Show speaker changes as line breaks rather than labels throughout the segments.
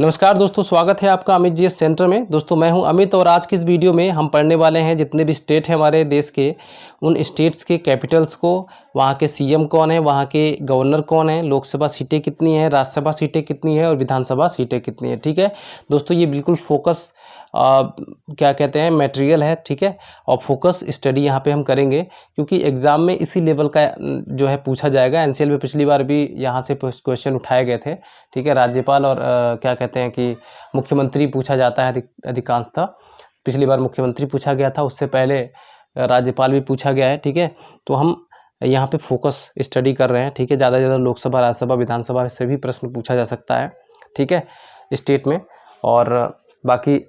नमस्कार दोस्तों, स्वागत है आपका अमित जी सेंटर में। दोस्तों मैं हूं अमित और आज की इस वीडियो में हम पढ़ने वाले हैं जितने भी स्टेट हैं हमारे देश के, उन स्टेट्स के कैपिटल्स को, वहां के सीएम कौन है, वहां के गवर्नर कौन है, लोकसभा सीटें कितनी हैं, राज्यसभा सीटें कितनी हैं और विधानसभा सीटें कितनी हैं। ठीक है दोस्तों, ये बिल्कुल फोकस क्या कहते हैं मटेरियल है। ठीक है, और फोकस स्टडी यहाँ पे हम करेंगे क्योंकि एग्ज़ाम में इसी लेवल का जो है पूछा जाएगा। एनसीएल में पिछली बार भी यहाँ से क्वेश्चन उठाए गए थे। ठीक है, राज्यपाल और क्या कहते हैं कि मुख्यमंत्री पूछा जाता है अधिकांशतः। पिछली बार मुख्यमंत्री पूछा गया था, उससे पहले राज्यपाल भी पूछा गया है। ठीक है, तो हम यहाँ पे फोकस स्टडी कर रहे हैं। ठीक है, ज़्यादा से ज़्यादा लोकसभा, राज्यसभा, विधानसभा से भी प्रश्न पूछा जा सकता है। ठीक है, स्टेट में, और बाकी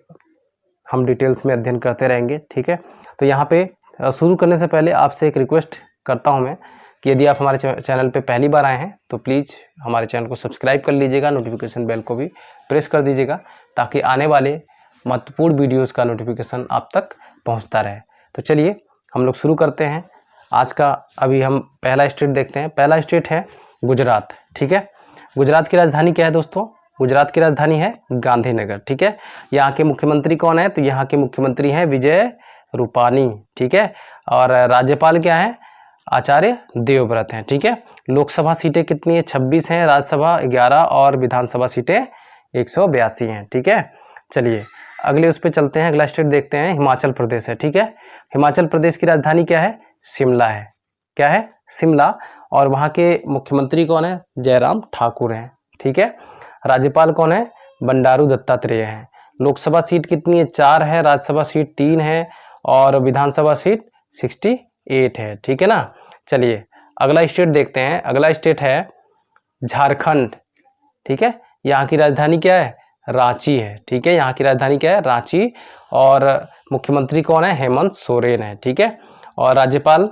हम डिटेल्स में अध्ययन करते रहेंगे। ठीक है, तो यहाँ पे शुरू करने से पहले आपसे एक रिक्वेस्ट करता हूँ मैं कि यदि आप हमारे चैनल पे पहली बार आए हैं तो प्लीज़ हमारे चैनल को सब्सक्राइब कर लीजिएगा, नोटिफिकेशन बेल को भी प्रेस कर दीजिएगा ताकि आने वाले महत्वपूर्ण वीडियोस का नोटिफिकेशन आप तक पहुंचता रहे। तो चलिए हम लोग शुरू करते हैं आज का। अभी हम पहला स्टेट देखते हैं। पहला स्टेट है गुजरात। ठीक है, गुजरात की राजधानी क्या है दोस्तों? गुजरात की राजधानी है गांधीनगर। ठीक है, यहाँ के मुख्यमंत्री कौन है? तो यहाँ के मुख्यमंत्री हैं विजय रूपानी। ठीक है, और राज्यपाल क्या है? आचार्य देवव्रत हैं। ठीक है, लोकसभा सीटें कितनी है? 26 हैं, राज्यसभा 11 और विधानसभा सीटें 182 हैं। ठीक है, चलिए अगले उस पर चलते हैं। अगला स्टेट देखते हैं, हिमाचल प्रदेश है। ठीक है, हिमाचल प्रदेश की राजधानी क्या है? शिमला है। क्या है? शिमला। और वहाँ के मुख्यमंत्री कौन है? जयराम ठाकुर हैं। ठीक है, राज्यपाल कौन है? बंडारू दत्तात्रेय हैं। लोकसभा सीट कितनी है? 4 है, राज्यसभा सीट 3 है और विधानसभा सीट 68 है। ठीक है ना। चलिए अगला स्टेट देखते हैं। अगला स्टेट है झारखंड। ठीक है, यहाँ की राजधानी क्या है? रांची है। ठीक है, यहाँ की राजधानी क्या है? रांची। और मुख्यमंत्री कौन है? हेमंत सोरेन है। ठीक है, और राज्यपाल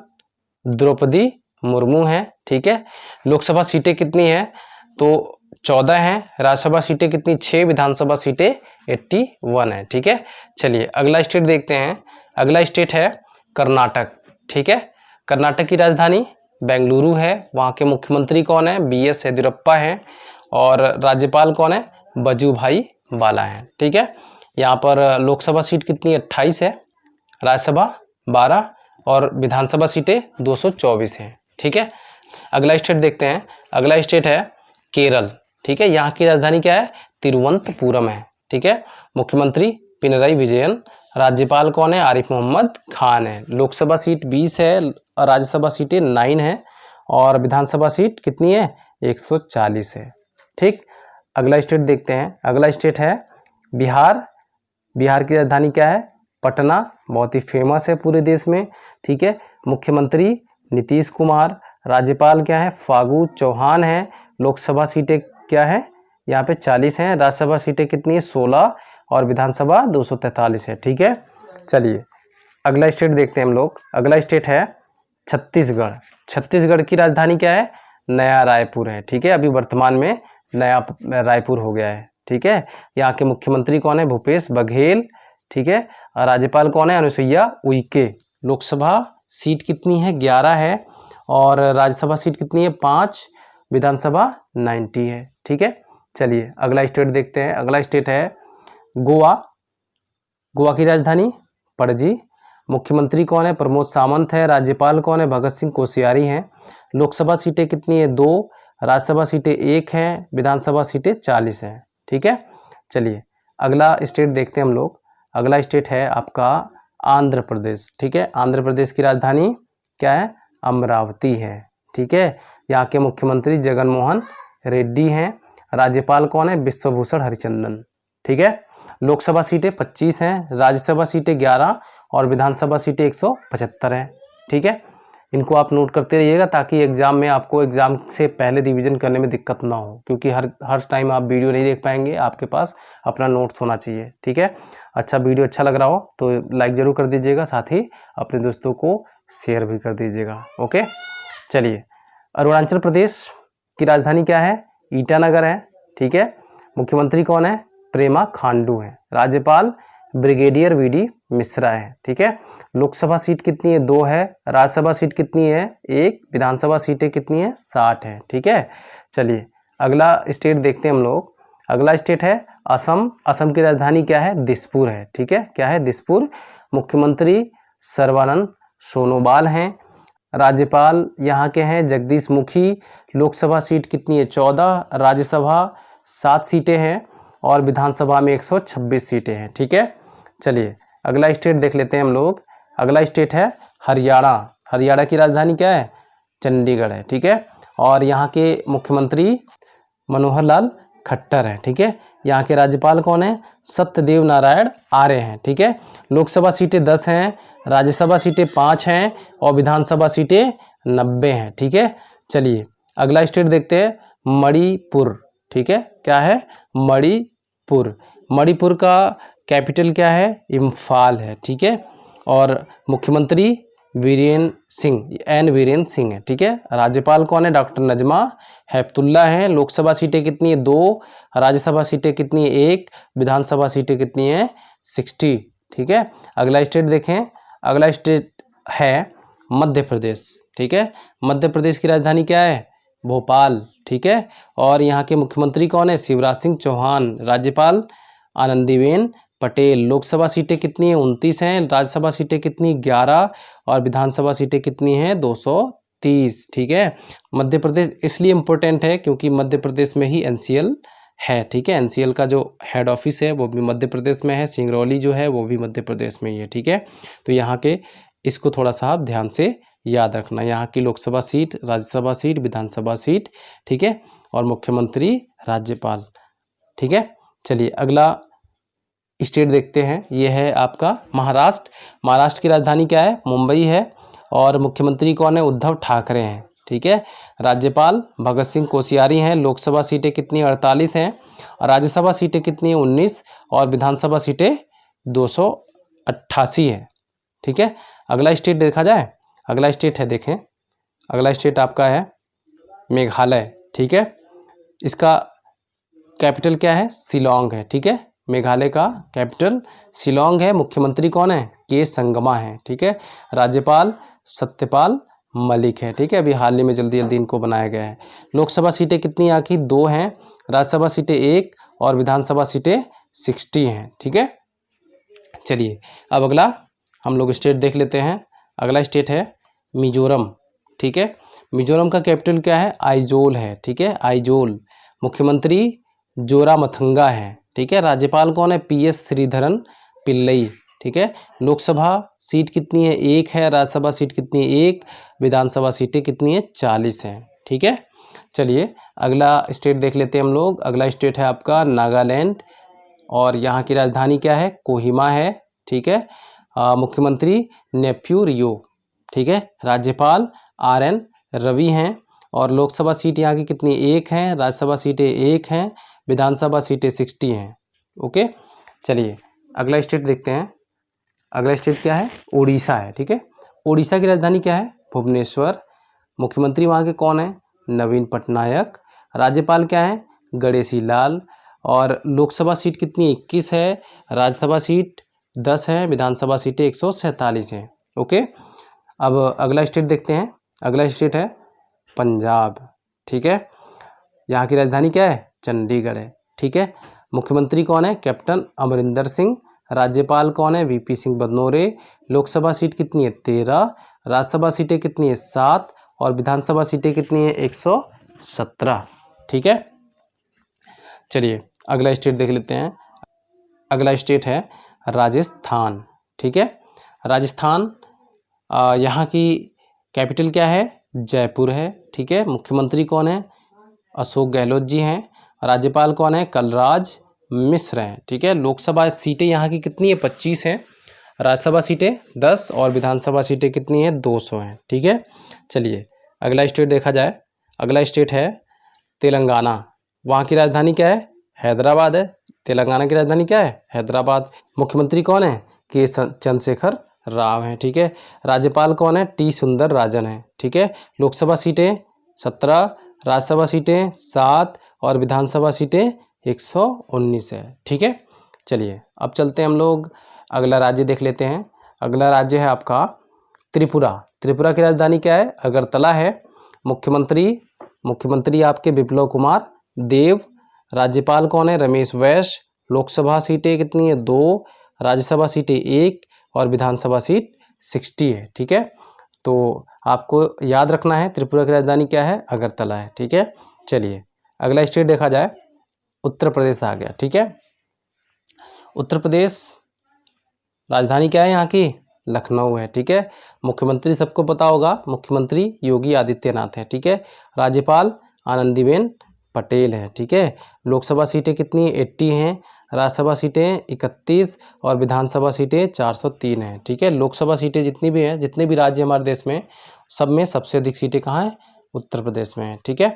द्रौपदी मुर्मू है। ठीक है, लोकसभा सीटें कितनी है? तो 14 हैं, राज्यसभा सीटें कितनी? 6, विधानसभा सीटें 81 है। ठीक है, चलिए अगला स्टेट देखते हैं। अगला स्टेट है कर्नाटक। ठीक है, कर्नाटक की राजधानी बेंगलुरु है। वहाँ के मुख्यमंत्री कौन है? BS येदियुरप्पा हैं और राज्यपाल कौन है? वजुभाई वाला है। ठीक है, यहाँ पर लोकसभा सीट कितनी है? 28 है, राज्यसभा 12 और विधानसभा सीटें 224 हैं। ठीक है, अगला स्टेट देखते हैं। अगला स्टेट है केरल। ठीक है, यहाँ की राजधानी क्या है? तिरुवनंतपुरम है। ठीक है, मुख्यमंत्री पिनराई विजयन, राज्यपाल कौन है? आरिफ मोहम्मद खान है। लोकसभा सीट 20 है, राज्यसभा सीटें 9 है और विधानसभा सीट कितनी है? 140 है। ठीक, अगला स्टेट देखते हैं। अगला स्टेट है बिहार। बिहार की राजधानी क्या है? पटना, बहुत ही फेमस है पूरे देश में। ठीक है, मुख्यमंत्री नीतीश कुमार, राज्यपाल क्या है? फागू चौहान है। लोकसभा सीटें क्या है? यहाँ पे 40 हैं, राज्यसभा सीटें कितनी है? 16 और विधानसभा 243 है। ठीक है, चलिए अगला स्टेट देखते हैं हम लोग। अगला स्टेट है छत्तीसगढ़। छत्तीसगढ़ की राजधानी क्या है? नया रायपुर है। ठीक है, अभी वर्तमान में नया रायपुर हो गया है। ठीक है, यहाँ के मुख्यमंत्री कौन है? भूपेश बघेल। ठीक है, और राज्यपाल कौन है? अनुसुईया उइके। लोकसभा सीट कितनी है? 11 है और राज्यसभा सीट कितनी है? 5, विधानसभा 90 है। ठीक है, चलिए अगला स्टेट देखते हैं। अगला स्टेट है गोवा। गोवा की राजधानी पणजी। मुख्यमंत्री कौन है? प्रमोद सावंत है। राज्यपाल कौन है? भगत सिंह कोश्यारी हैं। लोकसभा सीटें कितनी है? 2, राज्यसभा सीटें 1 हैं, विधानसभा सीटें 40 हैं। ठीक है, चलिए अगला स्टेट देखते हैं हम लोग। अगला स्टेट है आपका आंध्र प्रदेश। ठीक है, आंध्र प्रदेश की राजधानी क्या है? अमरावती है। ठीक है, यहाँ के मुख्यमंत्री जगन मोहन रेड्डी हैं। राज्यपाल कौन है? विश्वभूषण हरिचंदन। ठीक है, लोकसभा सीटें 25 हैं, राज्यसभा सीटें 11 और विधानसभा सीटें 175 हैं। ठीक है, इनको आप नोट करते रहिएगा ताकि एग्जाम में आपको एग्जाम से पहले रिवीजन करने में दिक्कत ना हो, क्योंकि हर टाइम आप वीडियो नहीं देख पाएंगे, आपके पास अपना नोट्स होना चाहिए। ठीक है, अच्छा वीडियो अच्छा लग रहा हो तो लाइक ज़रूर कर दीजिएगा, साथ ही अपने दोस्तों को शेयर भी कर दीजिएगा। ओके, चलिए अरुणाचल प्रदेश की राजधानी क्या है? ईटानगर है। ठीक है, मुख्यमंत्री कौन है? प्रेमा खांडू है। राज्यपाल ब्रिगेडियर VD मिश्रा है। ठीक है, लोकसभा सीट कितनी है? 2 है, राज्यसभा सीट कितनी है? 1, विधानसभा सीटें कितनी है? 60 है। ठीक है, चलिए अगला स्टेट देखते हैं हम लोग। अगला स्टेट है असम। असम की राजधानी क्या है? दिसपुर है। ठीक है, क्या है? दिसपुर। मुख्यमंत्री सर्बानंद सोनोवाल हैं। राज्यपाल यहाँ के हैं जगदीश मुखी। लोकसभा सीट कितनी है? 14। राज्यसभा 7 सीटें हैं और विधानसभा में 126 सीटें हैं। ठीक है, चलिए अगला स्टेट देख लेते हैं हम लोग। अगला स्टेट है हरियाणा। हरियाणा की राजधानी क्या है? चंडीगढ़ है। ठीक है, और यहाँ के मुख्यमंत्री मनोहर लाल खट्टर हैं। ठीक है, यहाँ के राज्यपाल कौन है? सत्यदेव नारायण आर्य हैं। ठीक है, लोकसभा सीटें 10 हैं, राज्यसभा सीटें 5 हैं और विधानसभा सीटें 90 हैं। ठीक है, चलिए अगला स्टेट देखते हैं मणिपुर। ठीक है, क्या है? मणिपुर। मणिपुर का कैपिटल क्या है? इम्फाल है। ठीक है, और मुख्यमंत्री वीरेंद्र सिंह है। ठीक है, राज्यपाल कौन है? डॉक्टर नजमा हेपतुल्ला हैं। लोकसभा सीटें कितनी है? 2। राज्यसभा सीटें कितनी है? 1। विधानसभा सीटें कितनी है? 60। ठीक है, अगला स्टेट देखें। अगला स्टेट है मध्य प्रदेश। ठीक है, मध्य प्रदेश की राजधानी क्या है? भोपाल। ठीक है, और यहाँ के मुख्यमंत्री कौन है? शिवराज सिंह चौहान। राज्यपाल आनंदीबेन पटेल। लोकसभा सीटें कितनी हैं? 29 हैं। राज्यसभा सीटें कितनी? 11 और विधानसभा सीटें कितनी हैं? 230। ठीक है, मध्य प्रदेश इसलिए इम्पोर्टेंट है क्योंकि मध्य प्रदेश में ही एनसीएल है। ठीक है, एनसीएल का जो हेड ऑफिस है वो भी मध्य प्रदेश में है। सिंगरौली जो है वो भी मध्य प्रदेश में ही है। ठीक है, तो यहाँ के इसको थोड़ा सा आप ध्यान से याद रखना। यहाँ की लोकसभा सीट, राज्यसभा सीट, विधानसभा सीट। ठीक है, और मुख्यमंत्री, राज्यपाल। ठीक है, चलिए अगला स्टेट देखते हैं। ये है आपका महाराष्ट्र। महाराष्ट्र की राजधानी क्या है? मुंबई है और मुख्यमंत्री कौन है? उद्धव ठाकरे हैं। ठीक है, राज्यपाल भगत सिंह कोश्यारी हैं। लोकसभा सीटें कितनी? 48 हैं। राज्यसभा सीटें कितनी है? 19 और विधानसभा सीटें 288 है। ठीक है, अगला स्टेट देखा जाए। अगला स्टेट है, देखें, अगला स्टेट आपका है मेघालय। ठीक है, इसका कैपिटल क्या है? शिलोंग है। ठीक है, मेघालय का कैपिटल शिलोंग है। मुख्यमंत्री कौन है? के संगमा है। ठीक है, राज्यपाल सत्यपाल मलिक है। ठीक है, अभी हाल ही में जल्दी इनको बनाया गया है। लोकसभा सीटें कितनी आखिर? 2 हैं। राज्यसभा सीटें 1 और विधानसभा सीटें 60 हैं। ठीक है, चलिए अब अगला हम लोग स्टेट देख लेते हैं। अगला स्टेट है मिजोरम। ठीक है, मिजोरम का कैपिटल क्या है? आइजोल है। ठीक है, आइजोल। मुख्यमंत्री जोरामथंगा है। ठीक है, राज्यपाल कौन है? पीएस श्रीधरन पिल्लई। ठीक है, लोकसभा सीट कितनी है? 1 है। राज्यसभा सीट कितनी है? 1। विधानसभा सीटें कितनी है? 40 हैं। ठीक है, चलिए अगला स्टेट देख लेते हैं हम लोग। अगला स्टेट है आपका नागालैंड और यहाँ की राजधानी क्या है? कोहिमा है। ठीक है, मुख्यमंत्री नेफ्यू रियो। ठीक है, राज्यपाल आरएन रवि हैं और लोकसभा सीट यहाँ की कितनी? 1 हैं। राज्यसभा सीटें 1 हैं। विधानसभा सीटें 60 हैं। ओके, चलिए अगला स्टेट देखते हैं। अगला स्टेट क्या है? उड़ीसा है। ठीक है, उड़ीसा की राजधानी क्या है? भुवनेश्वर। मुख्यमंत्री वहाँ के कौन है? नवीन पटनायक। राज्यपाल क्या है? गणेशी लाल। और लोकसभा सीट कितनी? 21 है। राज्यसभा सीट 10 है। विधानसभा सीटें 147 हैं। ओके, अब अगला स्टेट देखते हैं। अगला स्टेट है पंजाब। ठीक है, यहाँ की राजधानी क्या है? चंडीगढ़ है। ठीक है, मुख्यमंत्री कौन है? कैप्टन अमरिंदर सिंह। राज्यपाल कौन है? वीपी सिंह बदनोरे। लोकसभा सीट कितनी है? 13। राज्यसभा सीटें कितनी है? 7 और विधानसभा सीटें कितनी है? 117। ठीक है, चलिए अगला स्टेट देख लेते हैं। अगला स्टेट है राजस्थान। ठीक है, राजस्थान यहाँ की कैपिटल क्या है? जयपुर है। ठीक है, मुख्यमंत्री कौन है? अशोक गहलोत जी हैं। राज्यपाल कौन है? कलराज मिश्र हैं। ठीक है, लोकसभा सीटें यहाँ की कितनी है? 25 हैं। राज्यसभा सीटें 10 और विधानसभा सीटें कितनी हैं? 200 हैं। ठीक है, चलिए अगला स्टेट देखा जाए। अगला स्टेट है तेलंगाना। वहाँ की राजधानी क्या है? हैदराबाद है। तेलंगाना की राजधानी क्या है? हैदराबाद। मुख्यमंत्री कौन है? के चंद्रशेखर राव हैं। ठीक है, राज्यपाल कौन है? टी सुंदर राजन है। ठीक है, लोकसभा सीटें 17, राज्यसभा सीटें 7 और विधानसभा सीटें 119 है। ठीक है, चलिए अब चलते हैं हम लोग अगला राज्य देख लेते हैं। अगला राज्य है आपका त्रिपुरा। त्रिपुरा की राजधानी क्या है? अगरतला है। मुख्यमंत्री आपके विप्लव कुमार देव। राज्यपाल कौन है, रमेश बैस। लोकसभा सीटें कितनी है, 2, राज्यसभा सीटें 1 और विधानसभा सीट 60 है। ठीक है, तो आपको याद रखना है त्रिपुरा की राजधानी क्या है, अगरतला है। ठीक है, चलिए अगला स्टेट देखा जाए, उत्तर प्रदेश आ गया। ठीक है, उत्तर प्रदेश राजधानी क्या है यहाँ की, लखनऊ है। ठीक है, मुख्यमंत्री सबको पता होगा, मुख्यमंत्री योगी आदित्यनाथ है। ठीक है, राज्यपाल आनंदीबेन पटेल है। ठीक है, लोकसभा सीटें कितनी 80 हैं, राज्यसभा सीटें 31 और विधानसभा सीटें 403 हैं। ठीक है, लोकसभा सीटें जितनी भी हैं, जितने भी राज्य हमारे देश में, सब में सबसे अधिक सीटें कहाँ हैं, उत्तर प्रदेश में है। ठीक है,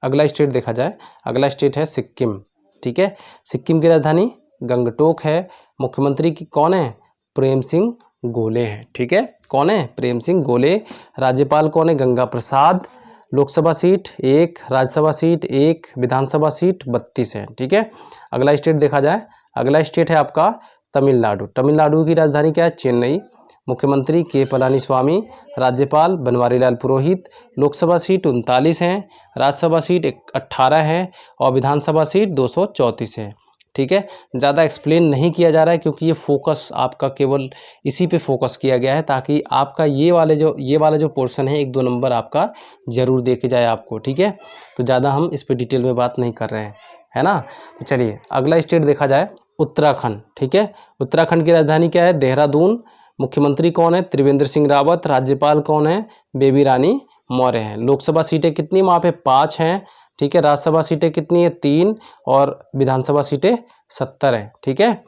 अगला स्टेट देखा जाए, अगला स्टेट है सिक्किम। ठीक है, सिक्किम की राजधानी गंगटोक है। मुख्यमंत्री की कौन है, प्रेम सिंह गोले हैं। ठीक है, कौन है, प्रेम सिंह गोले। राज्यपाल कौन है, गंगा प्रसाद। लोकसभा सीट 1, राज्यसभा सीट 1, विधानसभा सीट 32 है। ठीक है, अगला स्टेट देखा जाए, अगला स्टेट है आपका तमिलनाडु। तमिलनाडु की राजधानी क्या है, चेन्नई। मुख्यमंत्री के पलानीस्वामी। राज्यपाल बनवारीलाल पुरोहित। लोकसभा सीट 39 है, राज्यसभा सीट 18 है और विधानसभा सीट 234 है। ठीक है, ज़्यादा एक्सप्लेन नहीं किया जा रहा है क्योंकि ये फोकस आपका केवल इसी पे फोकस किया गया है ताकि आपका ये वाला जो पोर्शन है 1-2 नंबर आपका ज़रूर देखे जाए आपको। ठीक है, तो ज़्यादा हम इस पे डिटेल में बात नहीं कर रहे हैं, है ना। तो चलिए अगला स्टेट देखा जाए, उत्तराखंड। ठीक है, उत्तराखंड की राजधानी क्या है, देहरादून। मुख्यमंत्री कौन है, त्रिवेंद्र सिंह रावत। राज्यपाल कौन है, बेबी रानी मौर्य हैं। लोकसभा सीटें कितनी वहाँ पे 5 हैं। ठीक है, राज्यसभा सीटें कितनी है 3 और विधानसभा सीटें 70 है। ठीक है,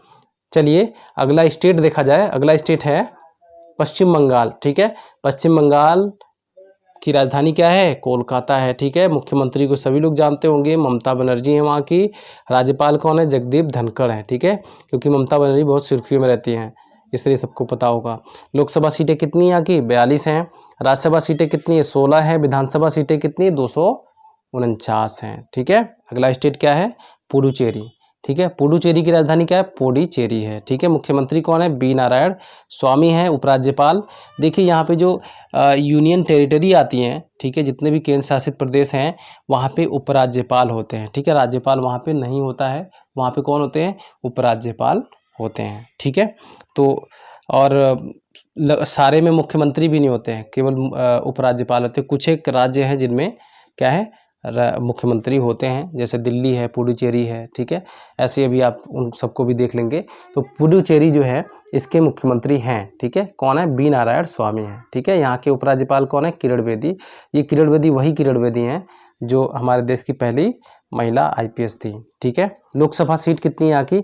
चलिए अगला स्टेट देखा जाए, अगला स्टेट है पश्चिम बंगाल। ठीक है, पश्चिम बंगाल की राजधानी क्या है, कोलकाता है। ठीक है, मुख्यमंत्री को सभी लोग जानते होंगे, ममता बनर्जी है वहाँ की। राज्यपाल कौन है, जगदीप धनखड़ है। ठीक है, क्योंकि ममता बनर्जी बहुत सुर्खियों में रहती हैं इसलिए सबको पता होगा। लोकसभा सीटें कितनी यहाँ की, 42 हैं। राज्यसभा सीटें कितनी है, 16 है। विधानसभा सीटें कितनी, 249 हैं। ठीक है, अगला स्टेट क्या है, पुडुचेरी। ठीक है, पुडुचेरी की राजधानी क्या है, पोंडिचेरी है। ठीक है, मुख्यमंत्री कौन है, बी नारायण स्वामी हैं। उपराज्यपाल देखिए यहाँ पे जो यूनियन टेरिटरी आती हैं, ठीक है, जितने भी केंद्र शासित प्रदेश हैं वहाँ पे उपराज्यपाल होते हैं। ठीक है, राज्यपाल वहाँ पे नहीं होता है, वहाँ पे कौन होते हैं, उपराज्यपाल होते हैं। ठीक है, तो और सारे में मुख्यमंत्री भी नहीं होते हैं, केवल उपराज्यपाल होते हैं। कुछ एक राज्य हैं जिनमें क्या है, मुख्यमंत्री होते हैं, जैसे दिल्ली है, पुडुचेरी है। ठीक है, ऐसे अभी आप उन सबको भी देख लेंगे। तो पुडुचेरी जो है इसके मुख्यमंत्री हैं। ठीक है, कौन है, बी नारायण स्वामी हैं। ठीक है, यहाँ के उपराज्यपाल कौन है, किरण बेदी। ये किरण बेदी वही किरण बेदी हैं जो हमारे देश की पहली महिला IPS थी। ठीक है, लोकसभा सीट कितनी है यहाँ की,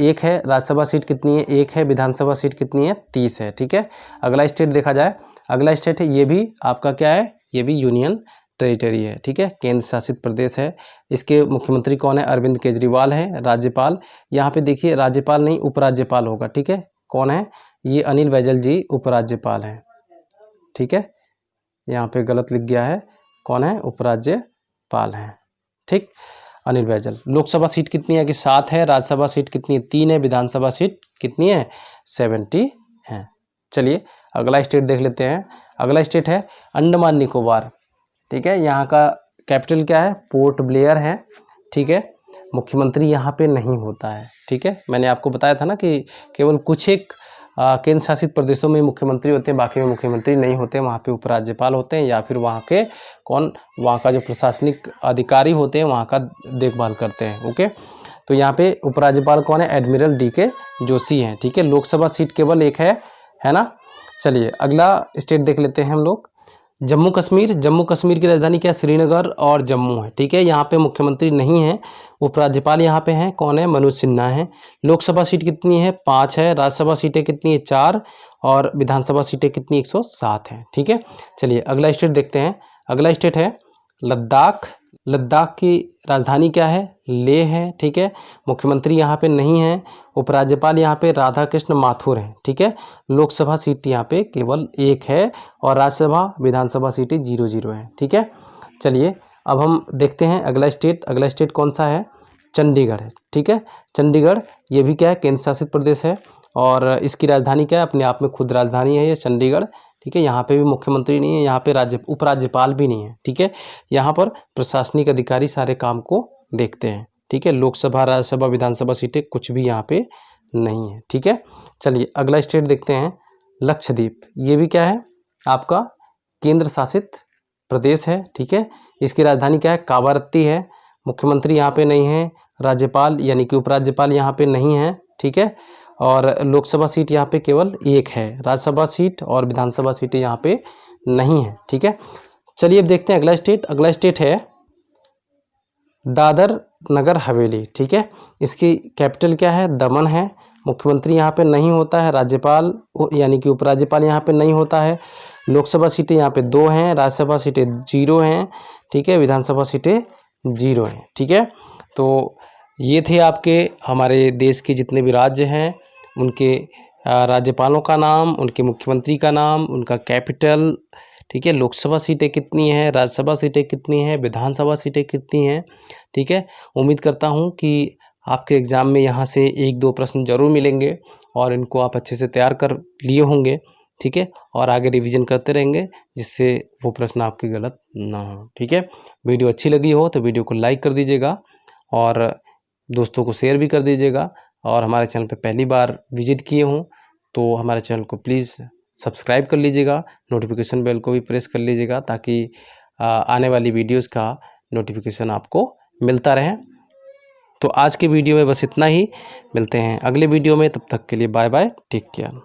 1 है। राज्यसभा सीट कितनी है, 1 है। विधानसभा सीट कितनी है, 30 है। ठीक है, अगला स्टेट देखा जाए, अगला स्टेट है, ये भी आपका क्या है, ये भी यूनियन टेरिटरी है। ठीक है, केंद्र शासित प्रदेश है। इसके मुख्यमंत्री कौन है, अरविंद केजरीवाल है। राज्यपाल यहाँ पे देखिए, राज्यपाल नहीं उपराज्यपाल होगा। ठीक है, कौन है, ये अनिल बैजल जी उपराज्यपाल हैं। ठीक है, यहाँ पे गलत लिख गया है, कौन है, उपराज्यपाल हैं। ठीक, अनिल बैजल। लोकसभा सीट कितनी है कि 7 है। राज्यसभा सीट कितनी है, 3 है। विधानसभा सीट कितनी है, 70 है। चलिए अगला स्टेट देख लेते हैं, अगला स्टेट है अंडमान निकोबार। ठीक है, यहाँ का कैपिटल क्या है, पोर्ट ब्लेयर है। ठीक है, मुख्यमंत्री यहाँ पे नहीं होता है। ठीक है, मैंने आपको बताया था ना कि केवल कुछ एक केंद्र शासित प्रदेशों में मुख्यमंत्री होते हैं, बाकी में मुख्यमंत्री नहीं होते। वहाँ पे उपराज्यपाल होते हैं या फिर वहाँ के वहाँ का जो प्रशासनिक अधिकारी होते हैं वहाँ का देखभाल करते हैं। ओके, तो यहाँ पे उपराज्यपाल कौन है, एडमिरल DK जोशी हैं। ठीक है, लोकसभा सीट केवल 1 है ना। चलिए अगला स्टेट देख लेते हैं हम लोग, जम्मू कश्मीर। जम्मू कश्मीर की राजधानी क्या है, श्रीनगर और जम्मू है। ठीक है, यहाँ पे मुख्यमंत्री नहीं है, उपराज्यपाल यहाँ पे हैं, कौन है, मनोज सिन्हा है। लोकसभा सीट कितनी है, 5 है। राज्यसभा सीटें कितनी है, 4 और विधानसभा सीटें कितनी 107 है। ठीक है, चलिए अगला स्टेट देखते हैं, अगला स्टेट है लद्दाख। लद्दाख की राजधानी क्या है, लेह है। ठीक है, मुख्यमंत्री यहाँ पे नहीं है, उपराज्यपाल यहाँ पे राधा कृष्ण माथुर हैं। ठीक है, लोकसभा सीट यहाँ पे केवल 1 है और राज्यसभा विधानसभा सीटें 0-0 है। ठीक है, चलिए अब हम देखते हैं अगला स्टेट। अगला स्टेट कौन सा है, चंडीगढ़ है। ठीक है, चंडीगढ़ ये भी क्या है, केंद्र शासित प्रदेश है और इसकी राजधानी क्या है, अपने आप में खुद राजधानी है ये चंडीगढ़। ठीक है, यहाँ पे भी मुख्यमंत्री नहीं है, यहाँ पे उपराज्यपाल भी नहीं है। ठीक है, यहाँ पर प्रशासनिक अधिकारी सारे काम को देखते हैं। ठीक है। लोकसभा, राज्यसभा, विधानसभा सीटें कुछ भी यहाँ पे नहीं है, ठीक है। चलिए अगला स्टेट देखते हैं, लक्षद्वीप। ये भी क्या है आपका केंद्र शासित प्रदेश है, ठीक है। इसकी राजधानी क्या है, कावारत्ती है। मुख्यमंत्री यहाँ पे नहीं है, राज्यपाल यानी कि उपराज्यपाल यहाँ पे नहीं है, ठीक है। और लोकसभा सीट यहाँ पे केवल एक है, राज्यसभा सीट और विधानसभा सीटें यहाँ पे नहीं है, ठीक है। चलिए अब देखते हैं अगला स्टेट। अगला स्टेट है दादर नगर हवेली, ठीक है। इसकी कैपिटल क्या है, दमन है। मुख्यमंत्री यहाँ पे नहीं होता है, राज्यपाल यानी कि उपराज्यपाल यहाँ पे नहीं होता है। लोकसभा सीटें यहाँ पे 2 हैं, राज्यसभा सीटें 0 हैं, ठीक है। विधानसभा सीटें 0 हैं, ठीक है। तो ये थे आपके हमारे देश के जितने भी राज्य हैं उनके राज्यपालों का नाम, उनके मुख्यमंत्री का नाम, उनका कैपिटल, ठीक है। लोकसभा सीटें कितनी हैं, राज्यसभा सीटें कितनी हैं, विधानसभा सीटें कितनी हैं, ठीक है। उम्मीद करता हूँ कि आपके एग्ज़ाम में यहाँ से 1-2 प्रश्न ज़रूर मिलेंगे और इनको आप अच्छे से तैयार कर लिए होंगे, ठीक है। और आगे रिवीजन करते रहेंगे जिससे वो प्रश्न आपके गलत ना हो, ठीक है। वीडियो अच्छी लगी हो तो वीडियो को लाइक कर दीजिएगा और दोस्तों को शेयर भी कर दीजिएगा। और हमारे चैनल पे पहली बार विजिट किए हों तो हमारे चैनल को प्लीज़ सब्सक्राइब कर लीजिएगा, नोटिफिकेशन बेल को भी प्रेस कर लीजिएगा ताकि आने वाली वीडियोज़ का नोटिफिकेशन आपको मिलता रहे। तो आज के वीडियो में बस इतना ही, मिलते हैं अगले वीडियो में, तब तक के लिए बाय बाय, टेक केयर।